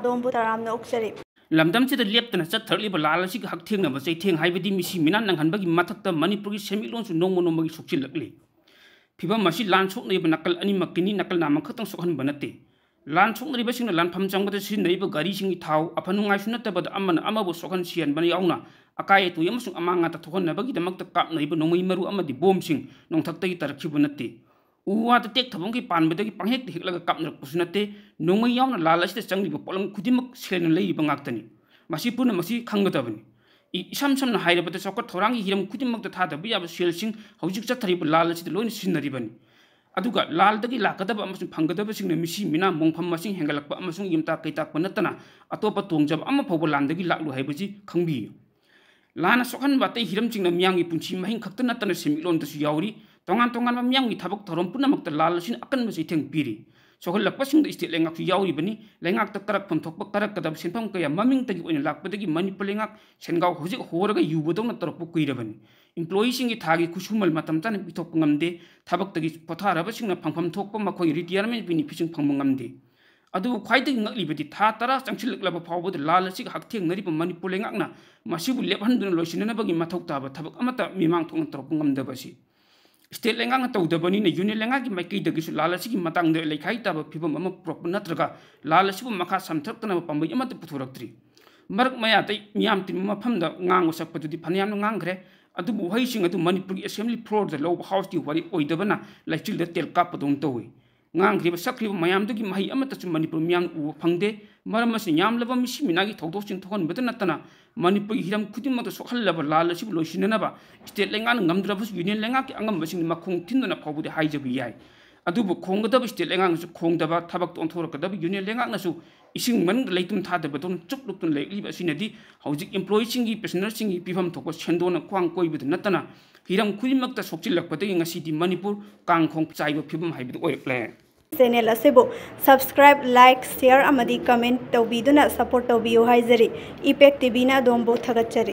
ꯑꯗꯣꯝꯕꯨ ꯇꯔꯥꯝꯅ ꯑꯣꯛꯆꯔꯤ ꯂꯝꯗꯝꯁꯤꯗ ꯂꯦꯞꯇꯅ ꯆꯠꯊꯔꯛꯂꯤꯕ ꯂꯥꯜ ꯑꯁꯤꯒ ꯍꯛꯊꯦꯡꯅꯕ ꯆꯩꯊꯦꯡ ꯍꯥꯏꯕꯗꯤ ꯃꯤꯁꯤ ꯃꯤꯅꯥꯟ ꯅꯪꯍꯟꯕꯒꯤ ꯃꯊꯛꯇ ꯃꯅꯤꯄꯨꯔꯒꯤ ꯁꯦꯟꯃꯤꯠꯂꯣꯟꯁꯨ ꯅꯣꯡꯃ ꯅꯣꯡꯃꯒꯤ ꯁꯣꯛꯆꯤꯜꯂꯛꯂꯤ ꯐꯤꯕꯝ ꯑꯁꯤ ꯂꯥꯟ ꯁꯣꯛꯅꯔꯤꯕ ꯅꯥꯀꯜ ꯑꯅꯤꯃꯛꯀꯤꯅꯤ ꯅꯥꯀꯜ ꯑꯃꯈꯛꯇꯪ ꯁꯣꯛꯍꯟꯕ ꯅꯠꯇꯦ ꯂꯥꯟ ꯁꯣꯛꯅꯔꯤꯕꯁꯤꯡꯅ ꯂꯥꯟꯐꯝ ꯆꯪꯕꯗ ꯁꯤꯖꯤꯟꯅꯔꯤꯕ ꯒꯥꯔꯤꯁꯤꯡꯒꯤ ꯊꯥꯎ ꯑꯐ ꯅꯨꯡꯉꯥꯏꯁꯨ ꯅꯠꯇꯕꯗ ꯑꯃꯅ ꯑꯃꯕꯨ ꯁꯣꯛꯍꯟ ꯁꯤꯍꯟꯕ ꯌꯥꯎꯅ ꯑꯀꯥꯏ ꯑꯇꯣꯏ ꯑꯃꯁꯨꯡ ꯑꯃꯥꯡ ꯑꯇꯥ ꯊꯣꯛꯍꯟꯅꯕꯒꯤꯗꯃꯛꯇ ꯀꯥꯞꯅꯔꯤꯕ ꯅꯣꯡꯃꯩ ꯃꯔꯨ ꯑꯃꯗꯤ ꯕꯣꯝꯁꯤꯡ ꯅꯣꯡꯊꯛꯇꯒꯤ ꯇꯥꯔꯛꯈꯤꯕ ꯅꯠꯇꯦ ꯎ ꯋꯥꯗ ꯇꯦꯛ ꯊꯕꯛꯀꯤ ꯄꯥꯟꯕꯗꯒꯤ ꯄꯪꯍꯦꯛꯇ ꯍꯦꯛꯂꯒ ꯀꯥꯞꯅꯔꯛꯄꯁꯨ ꯅꯠꯇꯦ ꯅꯣꯡꯃꯩ ꯌꯥꯎꯅ ꯂꯥꯜ ꯑꯁꯤꯗ ꯆꯪꯂꯤꯕ ꯄꯣꯠꯂꯝ ꯈꯨꯗꯤꯡꯃꯛ ꯁꯦꯜꯅ ꯂꯩꯔꯤꯕ ꯉꯥꯛꯇꯅꯤ ꯃꯁꯤ ꯄꯨꯝꯅꯃꯛꯁꯤ ꯈꯪꯒꯗꯕꯅꯤ ꯏꯁꯝ ꯁꯝꯅ ꯍꯥꯏꯔꯕꯗ ꯆꯥꯎꯈꯠ ꯊꯧꯔꯥꯡꯒꯤ ꯍꯤꯔꯝ ꯈꯨꯗꯤꯡꯃꯛꯇ ꯊꯥꯗꯕ ꯌꯥꯕ ꯁꯦꯜꯁꯤꯡ ꯍꯧꯖꯤꯛ ꯆꯠꯊꯔꯤꯕ ꯂꯥꯜ ꯑꯁꯤꯗ ꯂꯣꯏꯅ ꯁꯤꯖꯤꯟꯅꯔꯤꯕꯅꯤ ꯑꯗꯨꯒ ꯂꯥꯜꯗꯒꯤ ꯂꯥꯛꯀꯗꯕ ꯑꯃꯁꯨꯡ ꯐꯪꯒꯗꯕꯁꯤꯡꯅ ꯃꯤꯁꯤ ꯃꯤꯅꯥ ꯃꯣꯡꯐꯝ ꯃꯁꯤꯡ ꯍꯦꯟꯒꯠꯂꯛꯄ ꯑꯃꯁꯨꯡ ꯌꯨꯝꯇꯥꯛ ꯀꯩꯇꯥꯛꯄ ꯅꯠꯇꯅ ꯑꯇꯣꯞꯄ ꯇꯣꯡꯖꯕ ꯑꯃ ꯐꯥꯎꯕ ꯂꯥꯟꯗꯒꯤ ꯂꯥꯛꯂꯨ ꯍꯥꯏꯕꯁꯤ ꯈꯪꯕꯤꯌꯨ ꯂꯥꯟꯅ ꯁꯣꯛꯍꯟꯕ ꯑꯇꯩ ꯍꯤꯔꯝꯁꯤꯡꯅ ꯃꯤꯌꯥꯝꯒꯤ ꯄꯨꯟꯁꯤ ꯃꯍꯤꯡ ꯈꯛꯇ ꯅꯠꯇꯅ ꯁꯦꯟꯃꯤꯠꯂꯣꯟꯗꯁꯨ ꯌꯥꯎꯔꯤ ꯇꯣꯉꯥꯟ ꯇꯣꯉꯥꯟꯕ ꯃꯤꯌꯥꯝꯒꯤ ꯊꯕꯛ ꯊꯧꯔꯝ ꯄꯨꯝꯅꯃꯛꯇ ꯂꯥꯜ ꯑꯁꯤꯅ ꯑꯀꯟꯕ ꯆꯩꯊꯦꯡ ꯄꯤꯔꯤ ꯁꯣꯛꯍꯜꯂꯛꯄꯁꯤꯡꯗ ꯏꯁꯇꯦꯠ ꯂꯩꯉꯥꯛꯁꯨ ꯌꯥꯎꯔꯤꯕꯅꯤ ꯂꯩꯉꯥꯛꯇ ꯀꯔꯛꯐꯝ ꯊꯣꯛꯄ ꯀꯔꯛꯀꯗꯕ ꯁꯦꯟꯐꯝ ꯀꯌꯥ ꯃꯃꯤꯡꯇꯒꯤ ꯑꯣꯏꯅ ꯂꯥꯛꯄꯗꯒꯤ ꯃꯅꯤꯄꯨꯔ ꯂꯩꯉꯥꯛ ꯁꯦꯟꯒꯥꯎ ꯍꯧꯖꯤꯛ ꯍꯣꯔꯒ ꯌꯨꯕꯗꯧꯅ ꯇꯧꯔꯛꯄ ꯀꯨꯏꯔꯕꯅꯤ ꯏꯝꯄ꯭ꯂꯣꯌꯤꯁꯤꯡꯒꯤ ꯊꯥꯒꯤ ꯈꯨꯠꯁꯨꯃꯟ ꯃꯇꯝ ꯆꯥꯅ ꯄꯤꯊꯣꯛꯄ ꯉꯝꯗꯦ ꯊꯕꯛꯇꯒꯤ ꯄꯣꯊꯥꯔꯕꯁꯤꯡꯅ ꯐꯪꯐꯝ ꯊꯣꯛꯄ ꯃꯈꯣꯏꯒꯤ ꯔꯤꯇꯤꯌꯔꯃꯦꯟ ꯕꯦꯅꯤꯐꯤꯠꯁꯤꯡ ꯐꯪꯕ ꯉꯝꯗꯦ ꯑꯗꯨꯕꯨ ꯈ꯭ꯋꯥꯏꯗꯒꯤ ꯉꯛꯂꯤꯕꯗꯤ ꯊꯥ 10 ꯆꯪꯁꯤꯜꯂꯛꯂꯕ ꯐꯥꯎꯕꯗ ꯂꯥꯜ ꯑꯁꯤꯒ ꯍꯛꯊꯦꯡꯅꯔꯤꯕ ꯃꯅꯤꯄꯨꯔ ꯂꯩꯉꯥꯛꯅ ꯃꯁꯤꯕꯨ ꯂꯦꯞꯍꯟꯗꯨꯅ ꯂꯣꯏꯁꯤꯟꯅꯅꯕꯒꯤ ꯃꯊꯧ ꯇꯥꯕ ꯊꯕꯛ ꯑꯃꯠꯇ ꯃꯤꯃꯥꯡ ꯊꯣꯛꯅ ꯇꯧꯔꯛꯄ ꯉꯝꯗꯕꯁꯤ ꯏꯁꯇꯦꯠ ꯂꯩꯉꯥꯛꯅ ꯇꯧꯗꯕꯅꯤꯅ ꯌꯨꯅꯤꯌꯟ ꯂꯩꯉꯥꯛꯀꯤ ꯃꯥꯏꯀꯩꯗꯒꯤꯁꯨ ꯂꯥꯜ ꯑꯁꯤꯒꯤ ꯃꯇꯥꯡꯗ ꯂꯩꯈꯥꯏ ꯇꯥꯕ ꯐꯤꯕꯝ ꯑꯃ ꯄꯨꯔꯛꯄ ꯅꯠꯇ꯭ꯔꯒ ꯂꯥꯜ ꯑꯁꯤꯕꯨ ꯃꯈꯥ ꯁꯝꯊꯔꯛꯇꯅꯕ ꯄꯥꯝꯕꯩ ꯑꯃꯠꯇ ꯄꯨꯊꯣꯔꯛꯇ꯭ꯔꯤ ꯃꯔꯛ ꯃꯌꯥꯗ ꯃꯤꯌꯥꯝ ꯇꯤꯟꯕ ꯃꯐꯝꯗ ꯉꯥꯡꯕ ꯁꯛꯄꯗꯨꯗꯤ ꯐꯅꯌꯥꯝꯅ ꯉꯥꯡꯈ꯭ꯔꯦ ꯑꯗꯨꯕꯨ ꯋꯥꯍꯩꯁꯤꯡ ꯑꯗꯨ ꯃꯅꯤꯄꯨꯔꯒꯤ ꯑꯦꯁꯦꯝꯕ꯭ꯂꯤ ꯐ꯭ꯂꯣꯔꯗ ꯂꯧꯕ ꯍꯥꯎꯁꯀꯤ ꯋꯥꯔꯤ ꯑꯣꯏꯗꯕꯅ ꯂꯩꯆꯤꯜꯗ ꯇꯦꯜ ꯀꯥꯞꯄꯗꯧꯅ ꯇꯧꯏ ꯉꯥꯡꯈ꯭ꯔꯤꯕ ꯁꯛꯈ꯭ꯔꯤꯕ ꯃꯌꯥꯝꯗꯨꯒꯤ ꯃꯍꯩ ꯑꯃꯠꯇꯁꯨ ꯃꯅꯤꯄꯨꯔ ꯃꯤꯌꯥꯝꯅ ꯎꯕ ꯐꯪꯗꯦ ꯃꯔꯝ ꯑꯁꯤꯅ ꯌꯥꯝꯂꯕ ꯃꯤꯁꯤ ꯃꯤꯅꯥꯒꯤ ꯊꯧꯗꯣꯛꯁꯤꯡ ꯊꯣꯛꯍꯟꯕꯇ ꯅꯠꯇꯅ ꯃꯅꯤꯄꯨꯔꯒꯤ ꯍꯤꯔꯝ ꯈꯨꯗꯤꯡꯃꯛꯇ ꯁꯣꯛꯍꯜꯂꯕ ꯂꯥꯜ ꯑꯁꯤꯕꯨ ꯂꯣꯏꯁꯤꯟꯅꯅꯕ ꯏꯁꯇꯦꯠ ꯂꯩꯉꯥꯛꯅ ꯉꯝꯗ꯭ꯔꯕꯁꯨ ꯌꯨꯅꯤꯌꯟ ꯂꯩꯉꯥꯛꯀꯤ ꯑꯉꯝꯕꯁꯤꯡꯅ ꯃꯈꯣꯡ ꯊꯤꯟꯗꯨꯅ ꯐꯥꯎꯕꯗꯤ ꯍꯥꯏꯖꯕ ꯌꯥꯏ ꯑꯗꯨꯕꯨ ꯈꯣꯡꯒꯗꯕ ꯏꯁꯇꯦꯠ ꯂꯩꯉꯥꯛꯅꯁꯨ ꯈꯣꯡꯗꯕ ꯊꯕꯛꯇ ꯑꯣꯟꯊꯣꯔꯛꯀꯗꯕ ꯌꯨꯅꯤꯌꯟ ꯂꯩꯉꯥꯛꯅꯁꯨ ꯏꯁꯤꯡ ꯃꯅꯨꯡꯗ ꯂꯩꯇꯨꯝ ꯊꯥꯗꯕꯗꯧꯅ ꯆꯨꯞ ꯂꯨꯞꯇꯨꯅ ꯂꯩꯔꯤꯕ ꯑꯁꯤꯅꯗꯤ ꯍꯧꯖꯤꯛ ꯏꯝꯄ꯭ꯂꯣꯌꯤꯁꯤꯡꯒꯤ ꯄꯦꯟꯁꯅꯔꯁꯤꯡꯒꯤ ꯄꯤꯐꯝ ꯊꯣꯛꯄ ꯁꯦꯟꯗꯣꯟꯅ ꯈ꯭ꯋꯥꯡ ꯀꯣꯏꯕꯗ ꯅꯠꯇꯅ ꯍꯤꯔꯝ ꯈꯨꯗꯤꯡꯃꯛꯇ ꯁꯣꯛꯆꯤꯜꯂꯛꯄꯗꯒꯤ ꯉꯁꯤꯗꯤ ꯃꯅꯤꯄꯨꯔ ꯀꯥꯡꯈꯣꯡ ꯆꯥꯏꯕ ꯐꯤꯕꯝ ꯍꯥꯏꯕꯗꯨ ꯑꯣꯏꯔꯛꯂꯦ ꯆꯦꯅꯦꯜ ꯑꯁꯤꯕꯨ ꯁꯕꯁꯀ꯭ꯔꯥꯏꯕ ꯂꯥꯏꯛ ꯁꯦꯌꯔ ꯑꯃꯗꯤ ꯀꯃꯦꯟꯠ ꯇꯧꯕꯤꯗꯨꯅ ꯁꯄꯣꯔꯠ ꯇꯧꯕꯤꯌꯨ ꯍꯥꯏꯖꯔꯤ ꯏꯄꯦꯛ ꯇꯤꯚꯤꯅ ꯑꯗꯣꯝꯕꯨ ꯊꯥꯒꯠꯆꯔꯤ